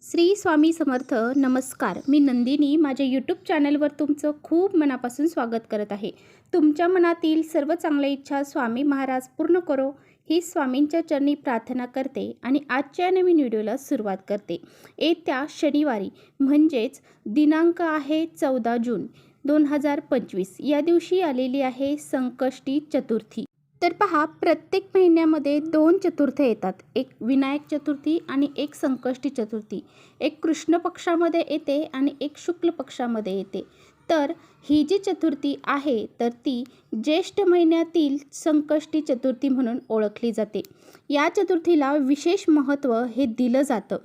श्री स्वामी समर्थ. नमस्कार. मी नंदिनी माझ्या यूट्यूब चॅनलवर तुमचं खूप मनापासून स्वागत करत आहे. तुमच्या मनातील सर्व चांगल्या इच्छा स्वामी महाराज पूर्ण करो ही स्वामींच्या चरणी प्रार्थना करते आणि आजच्या नवीन व्हिडिओला सुरुवात करते. येत्या शनिवारी म्हणजेच दिनांक आहे 14 जून 2025 या दिवशी आलेली आहे संकष्टी चतुर्थी. तर पहा, प्रत्येक महिन्यामध्ये 2 चतुर्थी येतात. एक विनायक चतुर्थी आणि एक संकष्टी चतुर्थी. एक कृष्ण पक्षामध्ये येते आणि एक शुक्ल पक्षामध्ये येते. तर ही जी चतुर्थी आहे तर ती ज्येष्ठ महिन्यातील संकष्टी चतुर्थी म्हणून ओळखली जाते. या चतुर्थीला विशेष महत्त्व हे दिलं जातं.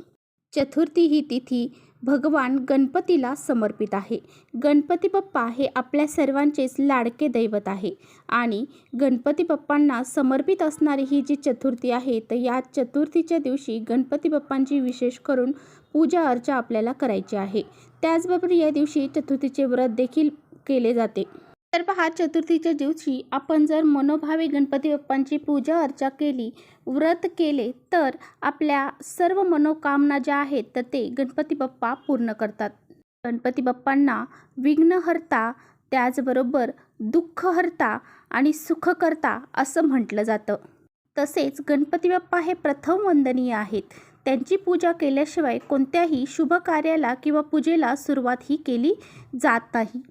चतुर्थी ही तिथी भगवान गणपतीला समर्पित आहे. गणपती बाप्पा हे आपल्या सर्वांचेच लाडके दैवत आहे आणि गणपती बाप्पांना समर्पित असणारी ही जी चतुर्थी आहे तर या चतुर्थीच्या दिवशी गणपती बाप्पांची विशेष करून पूजा अर्चा आपल्याला करायची आहे. त्याचबरोबर या दिवशी चतुर्थीचे व्रत देखील केले जाते. तर पहा, चतुर्थीच्या दिवशी आपण जर मनोभावे गणपती बाप्पांची पूजा अर्चा केली, व्रत केले तर आपल्या सर्व मनोकामना ज्या आहेत तर ते गणपती बाप्पा पूर्ण करतात. गणपती बाप्पांना विघ्नहर्ता, त्याचबरोबर दुःखहर्ता आणि सुखकर्ता असं म्हटलं जातं. तसेच गणपती बाप्पा हे प्रथम वंदनीय आहेत. त्यांची पूजा केल्याशिवाय कोणत्याही शुभ कार्याला किंवा पूजेला सुरुवात ही केली जात नाही.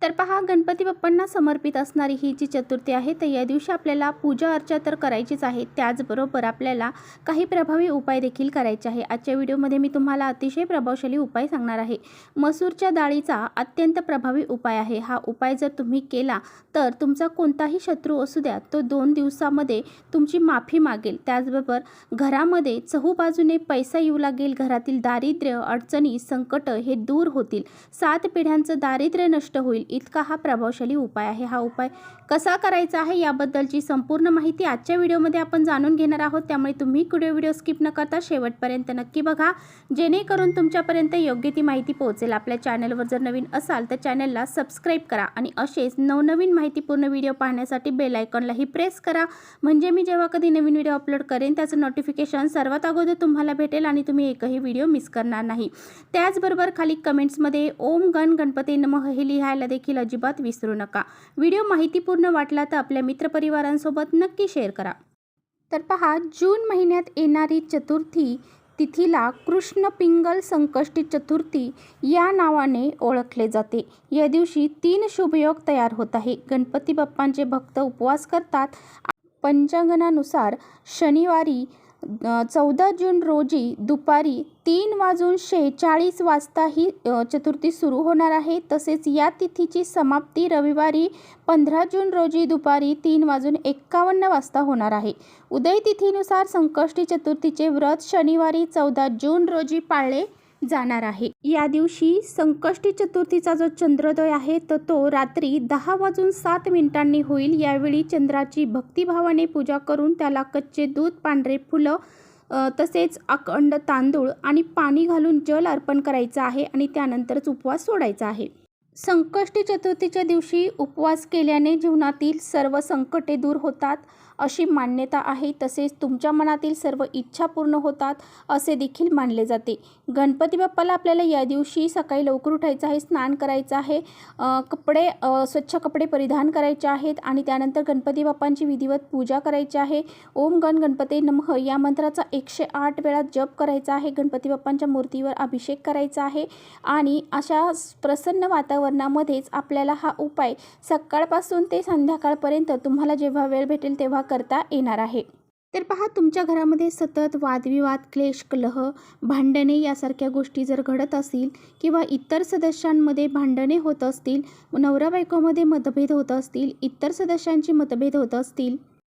तर पहा, गणपती बाप्पांना समर्पित असणारी ही जी चतुर्थी आहे तर या दिवशी आपल्याला पूजा अर्चा तर करायचीच आहे. त्याचबरोबर आपल्याला काही प्रभावी उपाय देखील करायचे आहे. आजच्या व्हिडिओमध्ये मी तुम्हाला अतिशय प्रभावशाली उपाय सांगणार आहे. मसूरच्या डाळीचा अत्यंत प्रभावी उपाय आहे. हा उपाय जर तुम्ही केला तर तुमचा कोणताही शत्रू असू द्या तो 2 दिवसामध्ये तुमची माफी मागेल. त्याचबरोबर घरामध्ये चहूबाजूने पैसा येऊ लागेल. घरातील दारिद्र्य, अडचणी, संकट हे दूर होतील. 7 पिढ्यांचं दारिद्र्य नष्ट होईल. इतका हा प्रभावशाली उपाय आहे. हा उपाय कसा करायचा आहे याबद्दलची संपूर्ण माहिती आजच्या व्हिडिओमध्ये आपण जाणून घेणार आहोत. त्यामुळे तुम्ही व्हिडिओ स्किप न करता शेवटपर्यंत नक्की बघा, जेणेकरून तुमच्यापर्यंत योग्य ती माहिती पोहोचेल. आपल्या चॅनलवर जर नवीन असाल तर चॅनलला सबस्क्राईब करा आणि असेच नवनवीन माहितीपूर्ण व्हिडिओ पाहण्यासाठी बेल आयकॉनलाही प्रेस करा. म्हणजे मी जेव्हा कधी नवीन व्हिडिओ अपलोड करेन त्याचं नोटिफिकेशन सर्वात अगोदर तुम्हाला भेटेल आणि तुम्ही एकही व्हिडिओ मिस करणार नाही. त्याचबरोबर खाली कमेंट्समध्ये ओम गण गणपती नमः हे लिहायला देखील अजिबात विसरू नका. व्हिडिओ माहितीपूर्ण वाटला तर आपल्या मित्रपरिवारांसोबत नक्की शेअर करा. तर पहा, जून महिन्यात येणारी चतुर्थी तिथीला कृष्ण पिंगल संकष्टी चतुर्थी या नावाने ओळखले जाते. या दिवशी 3 शुभयोग तयार होत आहे. गणपती बाप्पांचे भक्त उपवास करतात. पंचांगानुसार शनिवारी 14 जून रोजी दुपारी 3:46 वाजता ही चतुर्थी सुरू होणार आहे. तसेच या तिथीची समाप्ती रविवारी 15 जून रोजी दुपारी 3:51 वाजता होणार आहे. उदय तिथीनुसार संकष्टी चतुर्थीचे व्रत शनिवारी 14 जून रोजी पाळले जाणार आहे. या दिवशी संकष्टी चतुर्थीचा जो चंद्रोदय आहे तर तो रात्री 10:07 होईल. यावेळी चंद्राची भक्तिभावाने पूजा करून त्याला कच्चे दूध, पांढरे फुलं तसेच अखंड तांदूळ आणि पाणी घालून जल अर्पण करायचं आहे आणि त्यानंतरच उपवास सोडायचा आहे. संकष्टी चतुर्थीच्या दिवशी उपवास केल्याने जीवनातील सर्व संकटे दूर होतात अशी मान्यता आहे. तसेच तुमच्या मनातील सर्व इच्छा पूर्ण होतात असे देखील मानले जाते. गणपती बाप्पाला आपल्याला या दिवशी सकाळी लवकर उठायचं आहे, स्नान करायचं आहे, स्वच्छ कपडे परिधान करायचे आहेत आणि त्यानंतर गणपती बाप्पांची विधिवत पूजा करायची आहे. ओम गण गणपती नमः या मंत्राचा 108 वेळा जप करायचा आहे. गणपती बाप्पांच्या मूर्तीवर अभिषेक करायचा आहे आणि अशा प्रसन्न वातावरणामध्येच आपल्याला हा उपाय सकाळपासून ते संध्याकाळपर्यंत तुम्हाला जेव्हा वेळ भेटेल तेव्हा करता येणार आहे. तर पहा, तुमच्या घरामध्ये सतत वादविवाद, क्लेश, कलह, भांडणे यासारख्या गोष्टी जर घडत असतील किंवा इतर सदस्यांमध्ये भांडणे होत असतील, नवरा बायकोमध्ये मतभेद होत असतील, इतर सदस्यांची मतभेद होत असतील,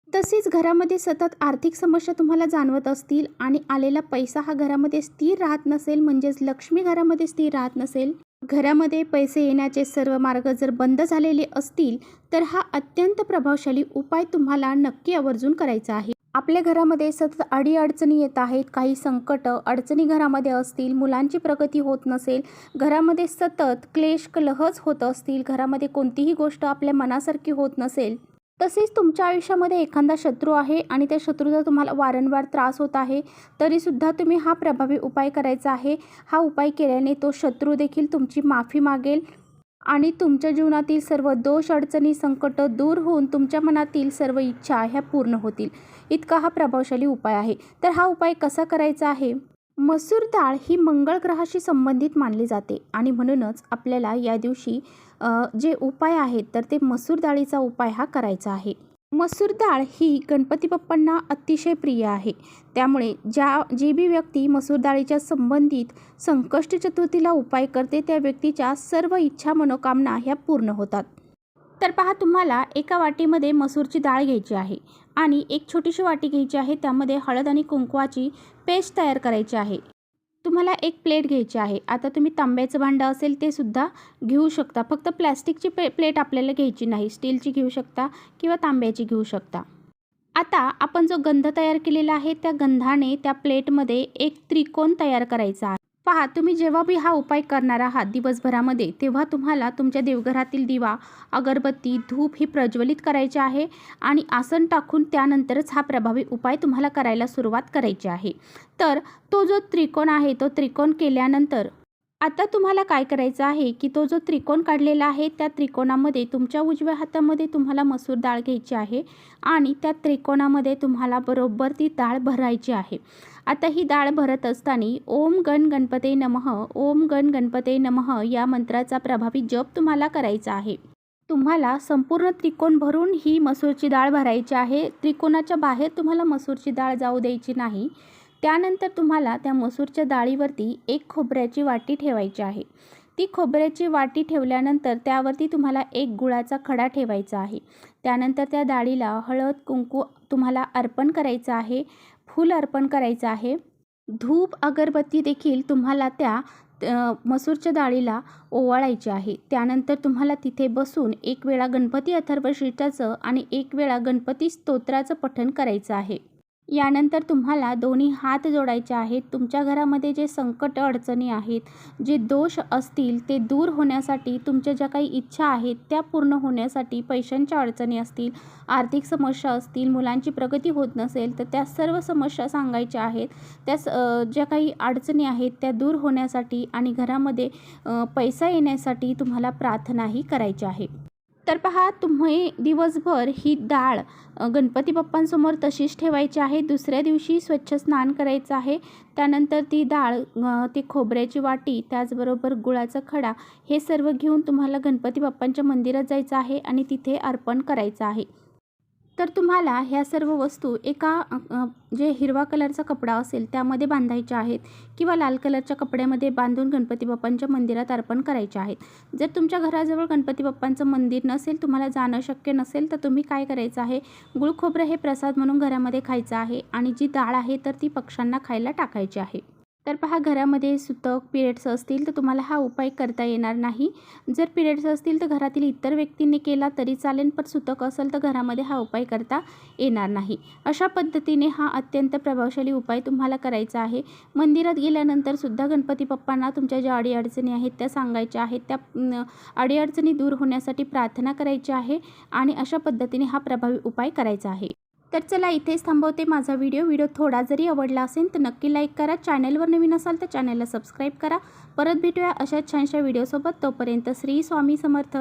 तसेच घरामध्ये सतत आर्थिक समस्या तुम्हाला जाणवत असतील आणि आलेला पैसा हा घरामध्ये स्थिर राहत नसेल, म्हणजेच लक्ष्मी घरामध्ये स्थिर राहत नसेल, घरामध्ये पैसे येण्याचे सर्व मार्ग जर बंद झालेले असतील तर हा अत्यंत प्रभावशाली उपाय तुम्हाला नक्की आवर्जून करायचा आहे. आपल्या घरामध्ये सतत अडीअडचणी येत आहेत, काही संकट अडचणी घरामध्ये असतील, मुलांची प्रगती होत नसेल, घरामध्ये सतत क्लेश कलहच होत असतील, घरामध्ये कोणतीही गोष्ट आपल्या मनासारखी होत नसेल तसेच तुमच्या आयुष्यामध्ये एखादा शत्रू आहे आणि त्या शत्रूचा तुम्हाला वारंवार त्रास होत आहे, तरीसुद्धा तुम्ही हा प्रभावी उपाय करायचा आहे. हा उपाय केल्याने तो शत्रू देखील तुमची माफी मागेल आणि तुमच्या जीवनातील सर्व दोष, अडचणी, संकट दूर होऊन तुमच्या मनातील सर्व इच्छा ह्या पूर्ण होतील. इतका हा प्रभावशाली उपाय आहे. तर हा उपाय कसा करायचा आहे? मसूर डाळ ही मंगळ ग्रहाशी संबंधित मानली जाते आणि म्हणूनच आपल्याला या दिवशी जे उपाय आहेत तर ते मसूर डाळीचा उपाय हा करायचा आहे. मसूर डाळ ही गणपती बाप्पांना अतिशय प्रिय आहे. त्यामुळे जी बी व्यक्ती मसूर डाळीच्या संबंधित संकष्टी चतुर्थीला उपाय करते त्या व्यक्तीच्या सर्व इच्छा मनोकामना ह्या पूर्ण होतात. तर पहा, तुम्हाला एका वाटीमध्ये मसूरची डाळ घ्यायची आहे आणि एक छोटीशी वाटी घ्यायची आहे. त्यामध्ये हळद आणि कुंकवाची पेस्ट तयार करायची आहे. तुम्हाला एक प्लेट घ्यायची आहे. आता तुम्ही तांब्याचं भांडं असेल ते सुद्धा घेऊ शकता. फक्त प्लॅस्टिकची प्लेट आपल्याला घ्यायची नाही. स्टीलची घेऊ शकता किंवा तांब्याची घेऊ शकता. आता आपण जो गंध तयार केलेला आहे त्या गंधाने त्या प्लेटमध्ये एक त्रिकोण तयार करायचा आहे. पहा, तुम्ही जेव्हा बी हा उपाय करणार आहात दिवसभरामध्ये, तेव्हा तुम्हाला तुमच्या देवघरातील दिवा, अगरबत्ती, धूप ही प्रज्वलित करायचे आहे आणि आसन टाकून त्यानंतरच हा प्रभावी उपाय तुम्हाला करायला सुरुवात करायची आहे. तर तो जो त्रिकोण आहे तो त्रिकोण केल्यानंतर आता तुम्हाला काय करायचं आहे की तो जो त्रिकोण काढलेला आहे त्या त्रिकोणामध्ये तुमच्या उजव्या हातामध्ये तुम्हाला मसूर डाळ घ्यायची आहे आणि त्या त्रिकोणामध्ये तुम्हाला बरोबर ती डाळ भरायची आहे. आता ही डाळ भरत असताना ओम गण गणपते नमः, ओम गण गणपते नमः या मंत्राचा प्रभावी जप तुम्हाला करायचा आहे. तुम्हाला संपूर्ण त्रिकोण भरून ही मसूरची डाळ भरायची आहे. त्रिकोणाच्या बाहेर तुम्हाला मसूरची डाळ जाऊ द्यायची नाही. त्यानंतर तुम्हाला त्या मसूरच्या डाळीवरती एक खोबऱ्याची वाटी ठेवायची आहे. ती खोबऱ्याची वाटी ठेवल्यानंतर त्यावरती तुम्हाला एक गुळाचा खडा ठेवायचा आहे. त्यानंतर त्या डाळीला हळद, कुंकू तुम्हाला अर्पण करायचं आहे, फूल अर्पण करायचं आहे. धूप, अगरबत्ती देखील तुम्हाला त्या मसूरच्या डाळीला ओवाळायची आहे. त्यानंतर तुम्हाला तिथे बसून एक वेळा गणपती अथर्वशीर्षाचं आणि एक वेळा गणपती स्तोत्राचं पठण करायचं आहे. यानंतर तुम्हाला दोन्ही हात जोडायचे आहेत. तुमच्या घरामध्ये जे संकट, अडचणी आहेत, जे दोष असतील ते दूर होण्यासाठी, तुमच्या ज्या काही इच्छा आहेत त्या पूर्ण होण्यासाठी, पैशांच्या अडचणी असतील, आर्थिक समस्या असतील, मुलांची प्रगती होत नसेल तर त्या सर्व समस्या सांगायच्या आहेत. त्या ज्या काही अडचणी आहेत त्या दूर होण्यासाठी आणि घरामध्ये पैसा येण्यासाठी तुम्हाला प्रार्थनाही करायची आहे. तर पहा, तुम्ही दिवसभर ही डाळ गणपती बाप्पांसमोर तशीच ठेवायची आहे. दुसऱ्या दिवशी स्वच्छ स्नान करायचं आहे. त्यानंतर ती डाळ, ती खोबऱ्याची वाटी, त्याचबरोबर गुळाचा खडा हे सर्व घेऊन तुम्हाला गणपती बाप्पांच्या मंदिरात जायचं आहे आणि तिथे अर्पण करायचं आहे. तर तुम्हाला ह्या सर्व वस्तू एका जे हिरवा कलरचा कपडा असेल त्यामध्ये बांधायच्या आहेत किंवा लाल कलरच्या कपड्यामध्ये बांधून गणपती बाप्पांच्या मंदिरात अर्पण करायचे आहेत. जर तुमच्या घराजवळ गणपती बाप्पांचं मंदिर नसेल, तुम्हाला जाणं शक्य नसेल, तर तुम्ही काय करायचं आहे, गुळ खोबरं हे प्रसाद म्हणून घरामध्ये खायचं आहे आणि जी डाळ आहे तर ती पक्ष्यांना खायला टाकायची आहे. तर पहा, घरामध्ये सुतक, पिरियड्स असतील तर तुम्हाला हा उपाय करता येणार नाही. जर पिरियड्स असतील तर घरातील इतर व्यक्तींनी केला तरी चालेल, पण सुतक असेल तर घरामध्ये हा उपाय करता येणार नाही. अशा पद्धतीने हा अत्यंत प्रभावशाली उपाय तुम्हाला करायचा आहे. मंदिरात गेल्यानंतर सुद्धा गणपती बाप्पांना तुमच्या ज्या अडीअडचणी आहेत त्या सांगायच्या आहेत. त्या अडीअडचणी दूर होण्यासाठी प्रार्थना करायची आहे आणि अशा पद्धतीने हा प्रभावी उपाय करायचा आहे. तर चला, इथेच थांबवते माझा व्हिडिओ थोडा जरी आवडला असेल तर नक्की लाईक करा. चॅनलवर नवीन असाल तर चॅनलला सबस्क्राईब करा. परत भेटूया अशा छानशा व्हिडिओसोबत. तोपर्यंत श्री स्वामी समर्थ.